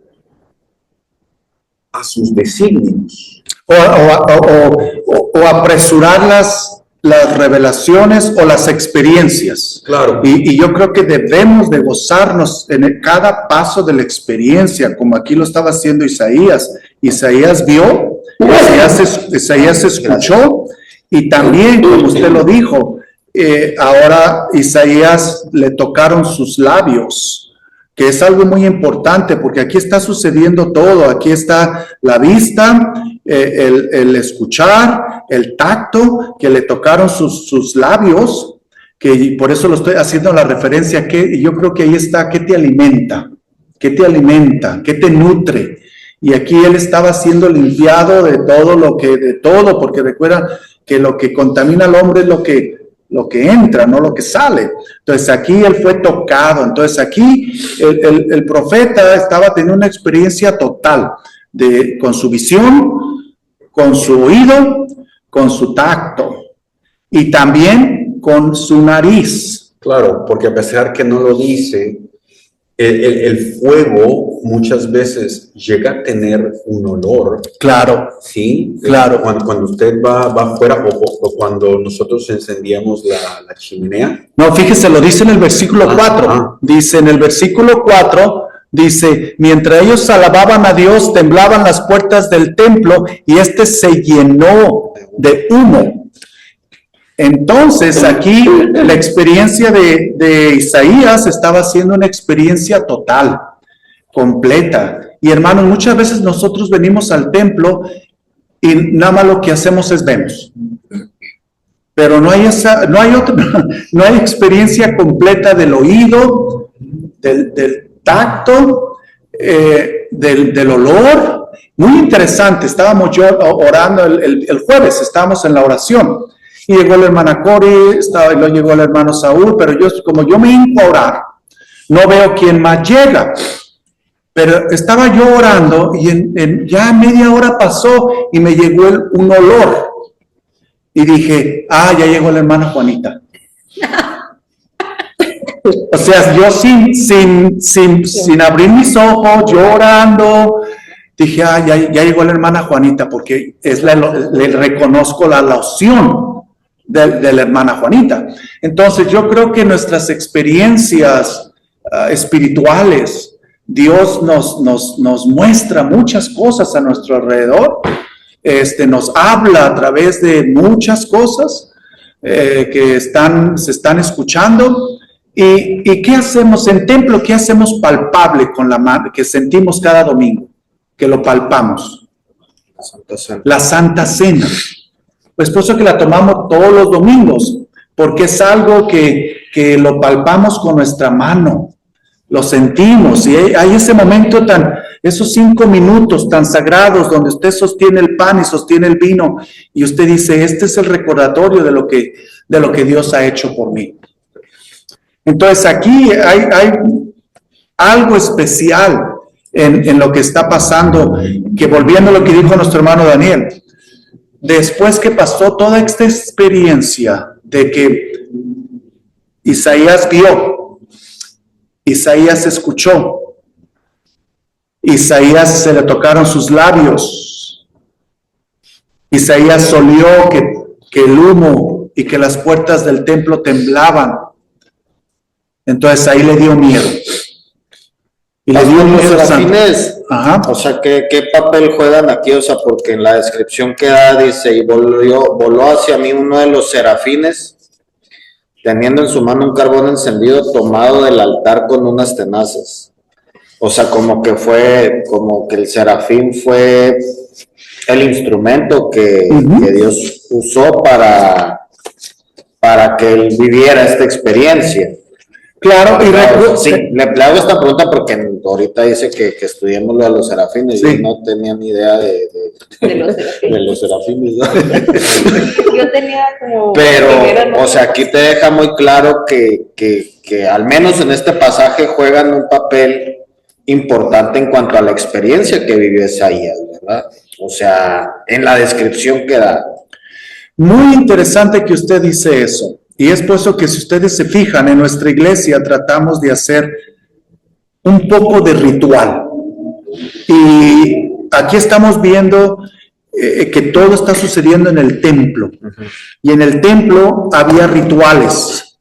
a sus designios. O apresurar las revelaciones o las experiencias. Claro. Y yo creo que debemos de gozarnos en cada paso de la experiencia, como aquí lo estaba haciendo Isaías. Isaías vio, Isaías escuchó, y también, como usted lo dijo, ahora Isaías le tocaron sus labios, que es algo muy importante, porque aquí está sucediendo todo. Aquí está la vista, el escuchar, el tacto, que le tocaron sus labios, que por eso lo estoy haciendo la referencia, y yo creo que ahí está, ¿qué te alimenta? ¿Qué te alimenta? ¿Qué te nutre? Y aquí él estaba siendo limpiado de todo, porque recuerda que lo que contamina al hombre es lo que entra, no lo que sale. Entonces aquí él fue tocado. Entonces aquí el profeta estaba teniendo una experiencia total con su visión, con su oído, con su tacto y también con su nariz. Claro, porque a pesar que no lo dice, el fuego muchas veces llega a tener un olor. Claro. Sí, claro. Cuando usted va afuera o cuando nosotros encendíamos la chimenea. No, fíjese, lo dice en el versículo 4. Dice en el versículo 4, dice, mientras ellos alababan a Dios, temblaban las puertas del templo y se llenó de humo. Entonces aquí la experiencia de Isaías estaba siendo una experiencia total, completa. Y hermanos, muchas veces nosotros venimos al templo y nada más lo que hacemos es vemos. Pero no hay experiencia completa del oído, del tacto, del olor. Muy interesante. Estábamos orando el jueves, estábamos en la oración. Y llegó la hermana Cori, luego llegó el hermano Saúl, pero como yo me hinco a orar, no veo quién más llega. Pero estaba yo orando y ya media hora pasó y me llegó un olor. Y dije, ya llegó la hermana Juanita. O sea, yo sin abrir mis ojos, yo orando, dije, ya llegó la hermana Juanita, porque le reconozco la loción de la hermana Juanita. Entonces yo creo que nuestras experiencias espirituales, Dios nos muestra muchas cosas a nuestro alrededor, nos habla a través de muchas cosas que se están escuchando. ¿Y qué hacemos en templo? ¿Qué hacemos palpable con la mano que sentimos cada domingo? Que lo palpamos. La Santa Cena. La Santa Cena. Pues por eso que la tomamos todos los domingos, porque es algo que lo palpamos con nuestra mano, lo sentimos, y hay ese momento esos 5 minutos tan sagrados donde usted sostiene el pan y sostiene el vino, y usted dice, este es el recordatorio de lo que Dios ha hecho por mí. Entonces aquí hay algo especial en lo que está pasando, que volviendo a lo que dijo nuestro hermano Daniel, después que pasó toda esta experiencia de que Isaías vio, Isaías escuchó, Isaías se le tocaron sus labios, Isaías olió que el humo y que las puertas del templo temblaban. Entonces ahí le dio miedo. Y le dio Los miedo a serafines, Ajá. o sea, ¿qué papel juegan aquí? O sea, porque en la descripción que da dice, y voló hacia mí uno de los serafines, teniendo en su mano un carbón encendido tomado del altar con unas tenazas. O sea, como que el serafín fue el instrumento que Dios usó para que él viviera esta experiencia. Claro, Sí, le hago esta pregunta porque ahorita dice que estudiemos lo de los serafines. Sí. Yo no tenía ni idea de los serafines. ¿No? Yo tenía como... Pero, o sea, aquí te deja muy claro que al menos en este pasaje juegan un papel importante en cuanto a la experiencia que vivió Isaías, ¿verdad? O sea, en la descripción que da. Muy interesante que usted dice eso. Y es por eso que si ustedes se fijan, en nuestra iglesia tratamos de hacer un poco de ritual. Y aquí estamos viendo que todo está sucediendo en el templo. Y en el templo había rituales.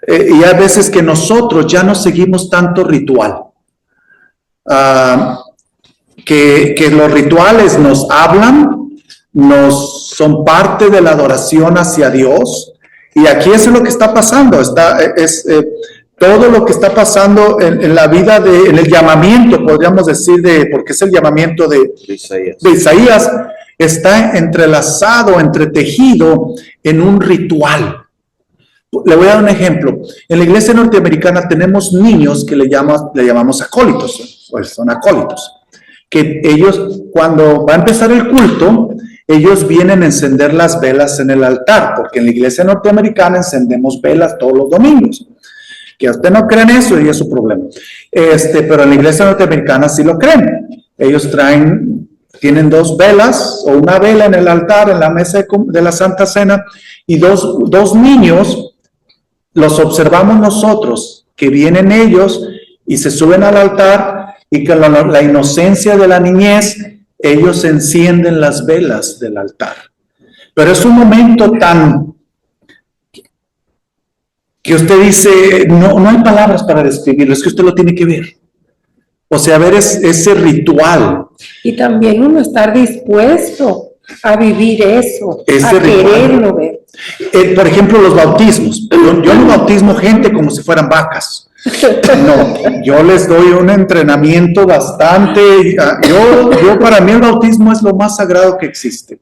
Y hay veces que nosotros ya no seguimos tanto ritual. Que los rituales nos hablan, son parte de la adoración hacia Dios. Y aquí eso es lo que está pasando, todo lo que está pasando en la vida, en el llamamiento, podríamos decir, porque es el llamamiento de Isaías, está entrelazado, entretejido en un ritual. Le voy a dar un ejemplo. En la iglesia norteamericana tenemos niños que le llamamos acólitos, pues son acólitos, que ellos, cuando va a empezar el culto, ellos vienen a encender las velas en el altar, porque en la iglesia norteamericana encendemos velas todos los domingos. Que usted no cree en eso y es su problema. Pero en la iglesia norteamericana sí lo creen. Ellos tienen 2 velas o una vela en el altar, en la mesa de la Santa Cena, y dos niños los observamos nosotros, que vienen ellos y se suben al altar y con la inocencia de la niñez, ellos encienden las velas del altar. Pero es un momento que usted dice, no hay palabras para describirlo, es que usted lo tiene que ver. O sea, ver ese ritual. Y también uno estar dispuesto a vivir eso, Ese a ritual. quererlo ver. Por ejemplo, los bautismos. Yo no bautismo gente como si fueran vacas. No, yo les doy un entrenamiento bastante. Yo para mí el bautismo es lo más sagrado que existe.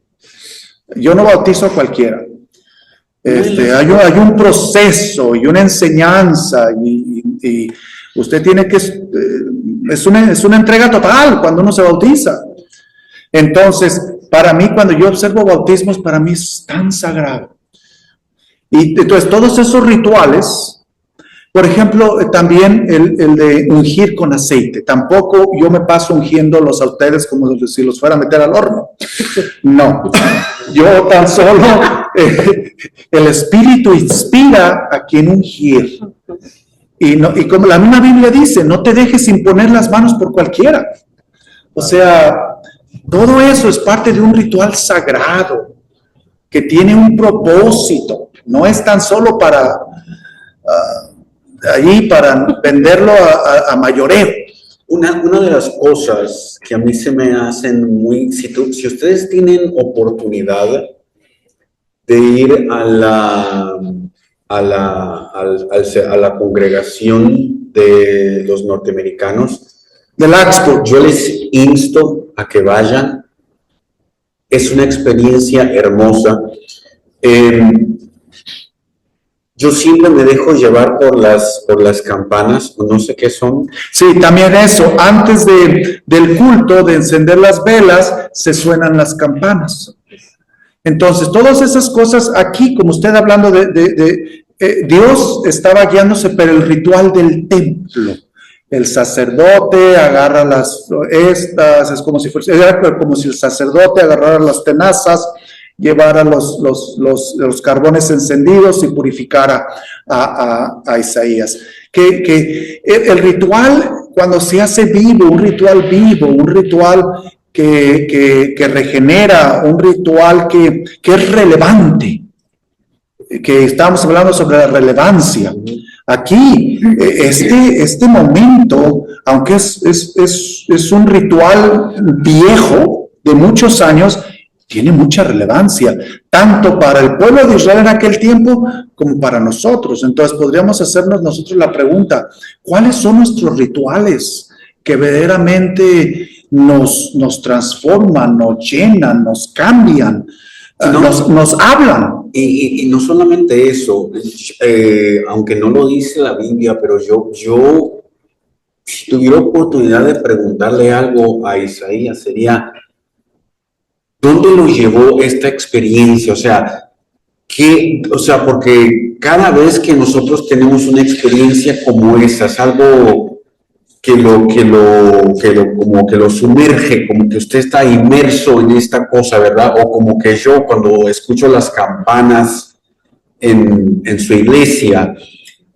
Yo no bautizo a cualquiera. Hay un proceso y una enseñanza y usted tiene que es una entrega total cuando uno se bautiza. Entonces, para mí, cuando yo observo bautismos, para mí es tan sagrado. Y entonces todos esos rituales, por ejemplo, también el de ungir con aceite. Tampoco yo me paso ungiéndolos a ustedes como si los fuera a meter al horno. No, yo tan solo, el Espíritu inspira a quien ungir. Y como la misma Biblia dice, no te dejes imponer las manos por cualquiera. O sea, todo eso es parte de un ritual sagrado que tiene un propósito, no es tan solo para para venderlo a mayoreo. Una de las cosas que a mí se me hacen muy, si ustedes tienen oportunidad de ir a la congregación de los norteamericanos, Del Axpo. yo les insto a que vayan. Es una experiencia hermosa. Yo siempre me dejo llevar por las campanas, no sé qué son. Sí, también eso, antes del culto, de encender las velas, se suenan las campanas. Entonces, todas esas cosas aquí, como usted hablando Dios estaba guiándose por el ritual del templo. El sacerdote agarra es como si el sacerdote agarrara las tenazas, llevara los carbones encendidos y purificara a Isaías. Que el ritual, cuando se hace vivo, un ritual que regenera, un ritual que es relevante, que estábamos hablando sobre la relevancia. Aquí, este momento, aunque es un ritual viejo de muchos años, tiene mucha relevancia, tanto para el pueblo de Israel en aquel tiempo como para nosotros. Entonces podríamos hacernos nosotros la pregunta, ¿cuáles son nuestros rituales que verdaderamente nos transforman, nos llenan, nos cambian, nos hablan? Y no solamente eso, aunque no lo dice la Biblia, pero yo si tuviera oportunidad de preguntarle algo a Isaías, sería, ¿dónde lo llevó esta experiencia? O sea, porque cada vez que nosotros tenemos una experiencia como esa, es algo como que lo sumerge, como que usted está inmerso en esta cosa, ¿verdad? O como que yo cuando escucho las campanas en su iglesia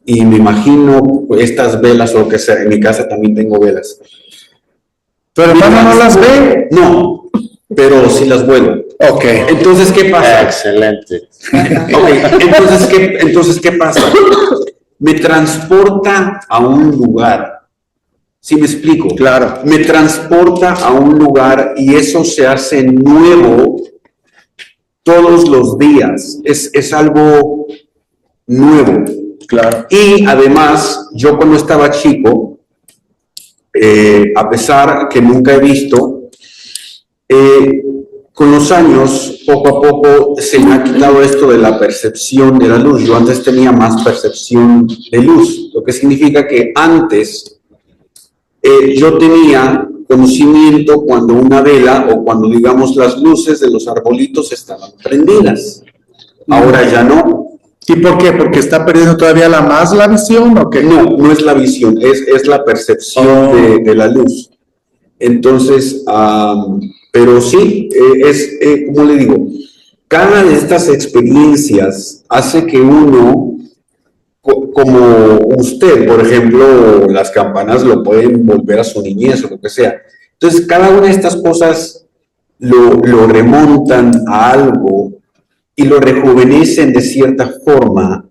y me imagino estas velas o lo que sea, en mi casa también tengo velas. ¿Pero hermano no las ve? No, pero sí las vuelo. Ok. Entonces, ¿qué pasa? Excelente. Okay. Entonces, ¿qué pasa? Me transporta a un lugar. ¿Sí me explico? Claro. Me transporta a un lugar y eso se hace nuevo todos los días. Es algo nuevo. Claro. Y además, yo cuando estaba chico, a pesar que nunca he visto, con los años, poco a poco, se me ha quitado esto de la percepción de la luz. Yo antes tenía más percepción de luz, lo que significa que antes yo tenía conocimiento cuando una vela o cuando, digamos, las luces de los arbolitos estaban prendidas. Ahora ya no. ¿Y por qué? ¿Porque está perdiendo todavía la visión o qué? No es la visión, es la percepción de la luz. Entonces, pero sí, como le digo, cada de estas experiencias hace que uno, como usted, por ejemplo, las campanas lo pueden volver a su niñez o lo que sea. Entonces, cada una de estas cosas lo remontan a algo y lo rejuvenecen de cierta forma,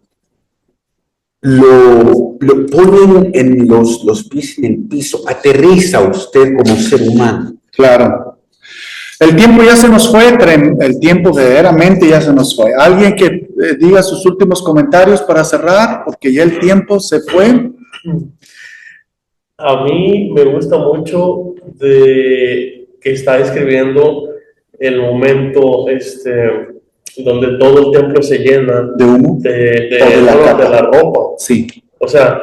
lo ponen en los pies en el piso, aterriza a usted como ser humano. Claro. El tiempo ya se nos fue, el tiempo verdaderamente ya se nos fue. Alguien que diga sus últimos comentarios para cerrar, porque ya el tiempo se fue. A mí me gusta mucho de que está escribiendo el momento donde todo el templo se llena ¿De humo? de la ropa. Sí. O sea,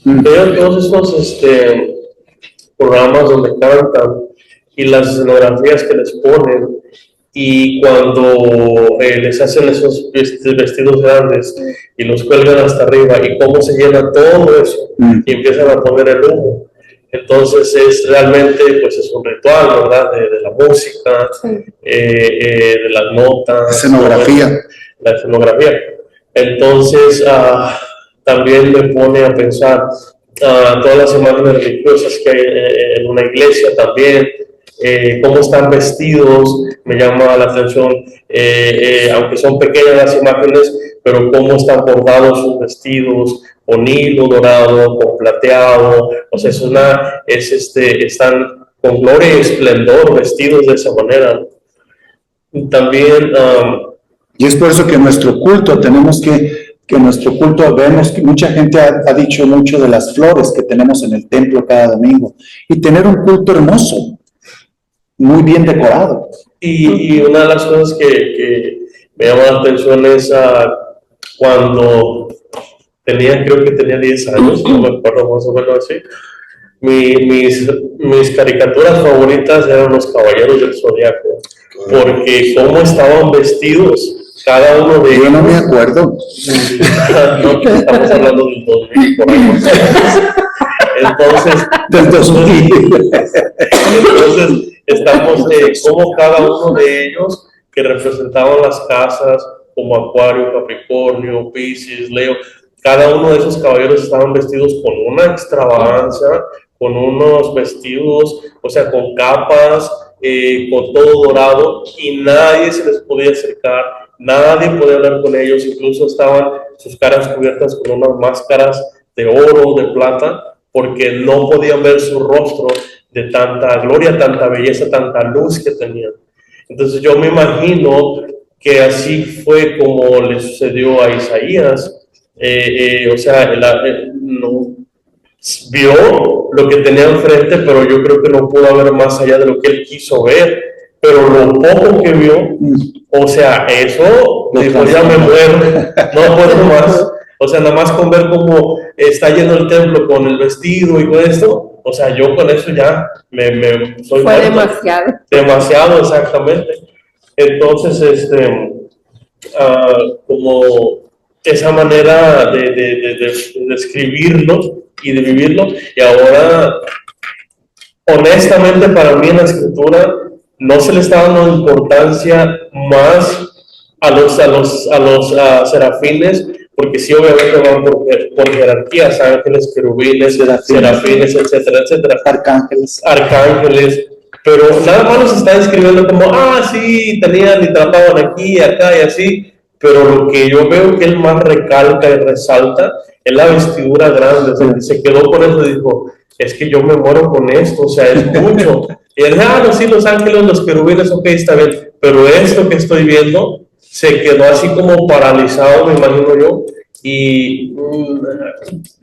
veo todos estos programas donde cantan y las escenografías que les ponen, y cuando les hacen esos vestidos grandes y los cuelgan hasta arriba, y cómo se llena todo eso y empiezan a poner el humo. Entonces realmente pues es un ritual, ¿verdad? De la música, sí. De las notas, escenografía. La escenografía. Entonces también me pone a pensar todas las semanas religiosas que hay en una iglesia también, cómo están vestidos, me llama la atención, aunque son pequeñas las imágenes, pero cómo están bordados sus vestidos, con hilo dorado, con plateado, o sea, están con gloria y esplendor vestidos de esa manera. También, y es por eso que nuestro culto, tenemos que nuestro culto, vemos que mucha gente ha dicho mucho de las flores que tenemos en el templo cada domingo, y tener un culto hermoso, muy bien decorado. y una de las cosas que me llama la atención es cuando creo que tenía 10 años, no me acuerdo más o menos así, mis caricaturas favoritas eran los Caballeros del Zodiaco, porque cómo estaban vestidos cada uno de ellos. Yo no me acuerdo. No, que estamos hablando del 2000, por ahí. Entonces, Del 2000. entonces estamos como cada uno de ellos que representaban las casas como Acuario, Capricornio, Piscis, Leo, cada uno de esos caballeros estaban vestidos con una extravagancia, con unos vestidos, o sea, con capas, con todo dorado, y nadie se les podía acercar, nadie podía hablar con ellos, incluso estaban sus caras cubiertas con unas máscaras de oro, de plata, porque no podían ver su rostro de tanta gloria, tanta belleza, tanta luz que tenían. Entonces yo me imagino que así fue como le sucedió a Isaías. O sea, no, vio lo que tenía enfrente, pero yo creo que no pudo ver más allá de lo que él quiso ver. Pero lo poco que vio, o sea, eso, dijo, ya me muero, no puedo más. O sea, nada más con ver cómo está lleno el templo con el vestido y con esto, o sea, yo con eso ya soy Fue muerto. demasiado. Demasiado, exactamente. Entonces, como esa manera de escribirlo y de vivirlo, y ahora, honestamente, para mí en la escritura no se le está dando importancia más a los serafines, porque sí, obviamente van por jerarquías, ángeles, querubines, serafines, etcétera, etcétera. Arcángeles, pero nada más los están escribiendo como, sí, tenían y trataban aquí, acá y así, pero lo que yo veo que él más recalca y resalta es la vestidura grande. O sea, se quedó con eso y dijo, es que yo me muero con esto, o sea, es mucho. Y él, no, sí, los ángeles, los querubines, ok, está bien, pero esto que estoy viendo se quedó así como paralizado, me imagino yo, y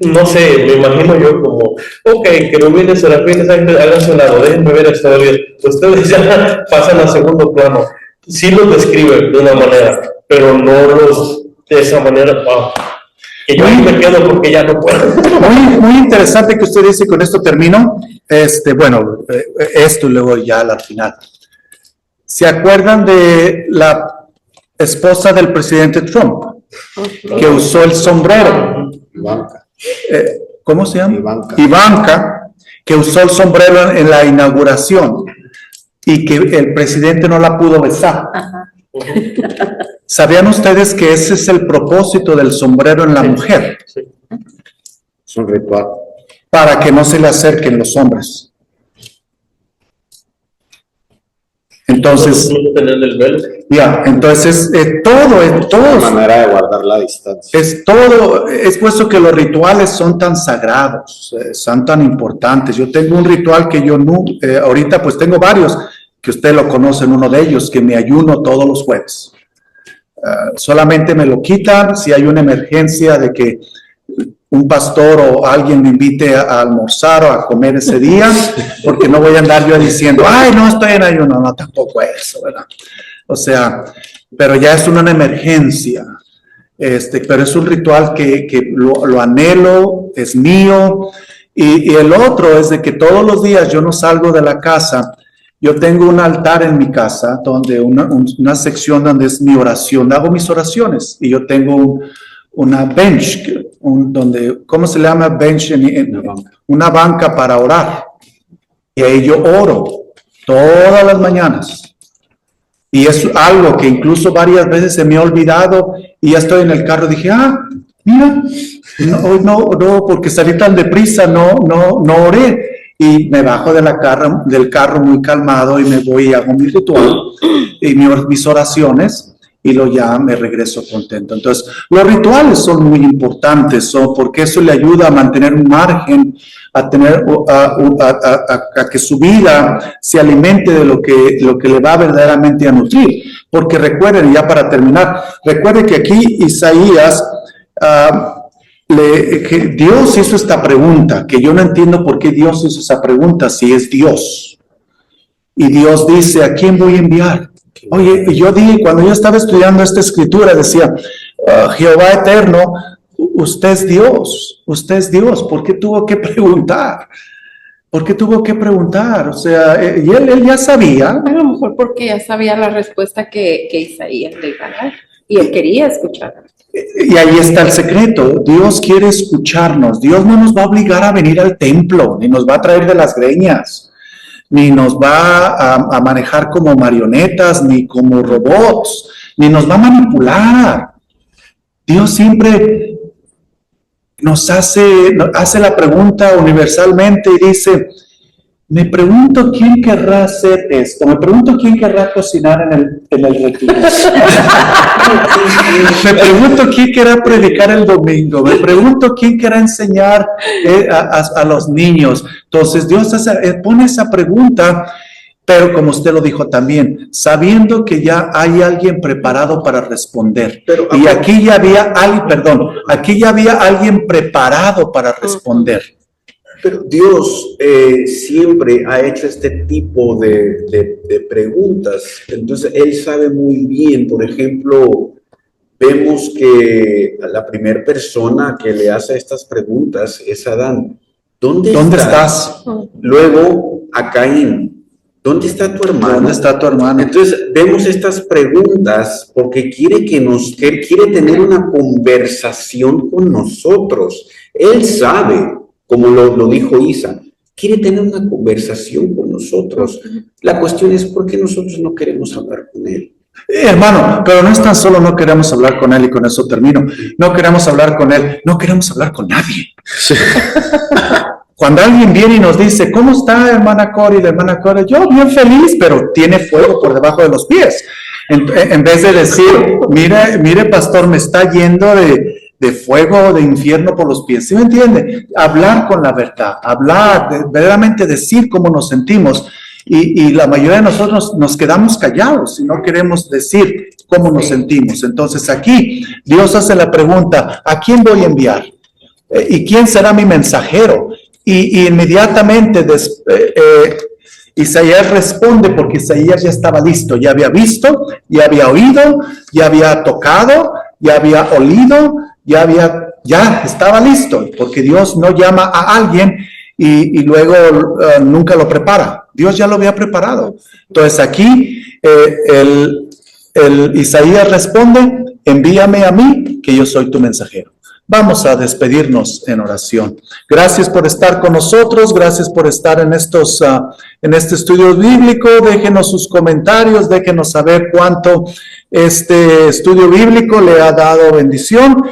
no sé, me imagino yo como, ok, querubines, serafines, ángeles, háganse un lado, déjenme ver esta bien. Ustedes ya pasan a segundo plano. Sí los describen de una manera, pero no los de esa manera, que yo ahí me quedo porque ya no puedo. Muy interesante que usted dice, con esto termino, bueno, esto y luego ya al final. ¿Se acuerdan de la esposa del presidente Trump, que usó el sombrero? Ivanka. ¿Cómo se llama? Ivanka. Ivanka, que usó el sombrero en la inauguración y que el presidente no la pudo besar. Ajá. ¿Sabían ustedes que ese es el propósito del sombrero en la mujer? Sí. Es un ritual. Para que no se le acerquen los hombres. Entonces, No tener el velo. entonces Es una manera de guardar la distancia. es por eso que los rituales son tan sagrados, son tan importantes. Yo tengo un ritual que yo ahorita pues tengo varios, que usted lo conocen, uno de ellos, que me ayuno todos los jueves. Solamente me lo quitan si hay una emergencia de que un pastor o alguien me invite a almorzar o a comer ese día, porque no voy a andar yo diciendo, no estoy en ayuno, no, tampoco eso, ¿verdad? O sea, pero ya es una emergencia, pero es un ritual que lo anhelo, es mío, y el otro es de que todos los días yo no salgo de la casa. Yo tengo un altar en mi casa, donde una sección donde es mi oración, hago mis oraciones, y yo tengo una bench, ¿cómo se le llama bench? Una banca para orar. Y ahí yo oro todas las mañanas. Y es algo que incluso varias veces se me ha olvidado, y ya estoy en el carro, dije, mira, hoy no, porque salí tan deprisa, no oré. y me bajo del carro muy calmado y me voy y hago mi ritual y mis oraciones y luego ya me regreso contento. Entonces, los rituales son muy importantes, porque eso le ayuda a mantener un margen, a que su vida se alimente de lo que le va verdaderamente a nutrir. Porque recuerden, ya para terminar, recuerden que aquí Isaías, que Dios hizo esta pregunta, que yo no entiendo por qué Dios hizo esa pregunta si es Dios. Y Dios dice, ¿a quién voy a enviar? Oye, cuando yo estaba estudiando esta escritura, decía, Jehová eterno, usted es Dios, ¿por qué tuvo que preguntar? ¿Por qué tuvo que preguntar? O sea, y él ya sabía. A lo mejor porque ya sabía la respuesta que Isaías le iba a dar y él quería escucharla. Y ahí está el secreto. Dios quiere escucharnos. Dios no nos va a obligar a venir al templo, ni nos va a traer de las greñas, ni nos va a manejar como marionetas, ni como robots, ni nos va a manipular. Dios siempre nos hace la pregunta universalmente y dice, me pregunto quién querrá hacer esto, me pregunto quién querrá cocinar en el retiro. Me pregunto quién querrá predicar el domingo, me pregunto quién querrá enseñar a los niños. Entonces Dios pone esa pregunta, pero como usted lo dijo también, sabiendo que ya hay alguien preparado para responder. Y aquí ya había alguien preparado para responder. Pero Dios siempre ha hecho este tipo de preguntas. Entonces, Él sabe muy bien, por ejemplo, vemos que la primera persona que le hace estas preguntas es Adán. ¿Dónde estás? Luego, a Caín. ¿Dónde está tu hermano? ¿Dónde está tu hermano? Entonces, vemos estas preguntas porque quiere tener una conversación con nosotros. Él sabe, como lo dijo Isa, quiere tener una conversación con nosotros. La cuestión es por qué nosotros no queremos hablar con Él. Hermano, pero no es tan solo no queremos hablar con Él y con eso termino. No queremos hablar con Él, no queremos hablar con nadie. Sí. Cuando alguien viene y nos dice, ¿cómo está hermana Cori? La hermana Cori, yo bien feliz, pero tiene fuego por debajo de los pies. En vez de decir, mire pastor, me está yendo de fuego, de infierno por los pies. ¿Sí me entiende? Hablar con la verdad, verdaderamente decir cómo nos sentimos. Y la mayoría de nosotros nos quedamos callados y no queremos decir cómo nos sentimos. Entonces aquí Dios hace la pregunta, ¿a quién voy a enviar? ¿Y quién será mi mensajero? Y inmediatamente Isaías responde, porque Isaías ya estaba listo, ya había visto, ya había oído, ya había tocado, ya había olido, ya estaba listo, porque Dios no llama a alguien y luego nunca lo prepara. Dios ya lo había preparado. Entonces aquí el Isaías responde, envíame a mí, que yo soy tu mensajero. Vamos a despedirnos en oración. Gracias por estar con nosotros, gracias por estar en este estudio bíblico. Déjenos sus comentarios, déjenos saber cuánto este estudio bíblico le ha dado bendición.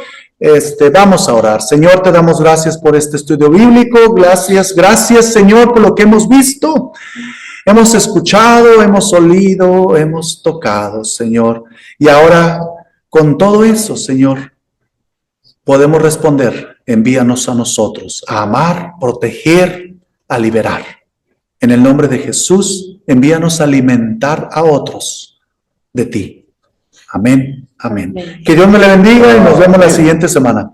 Vamos a orar. Señor, te damos gracias por este estudio bíblico. Gracias, Señor, por lo que hemos visto. Hemos escuchado, hemos olido, hemos tocado, Señor. Y ahora, con todo eso, Señor, podemos responder, envíanos a nosotros, a amar, proteger, a liberar. En el nombre de Jesús, envíanos a alimentar a otros de ti. Amén, amén. Que Dios me le bendiga y nos vemos la siguiente semana.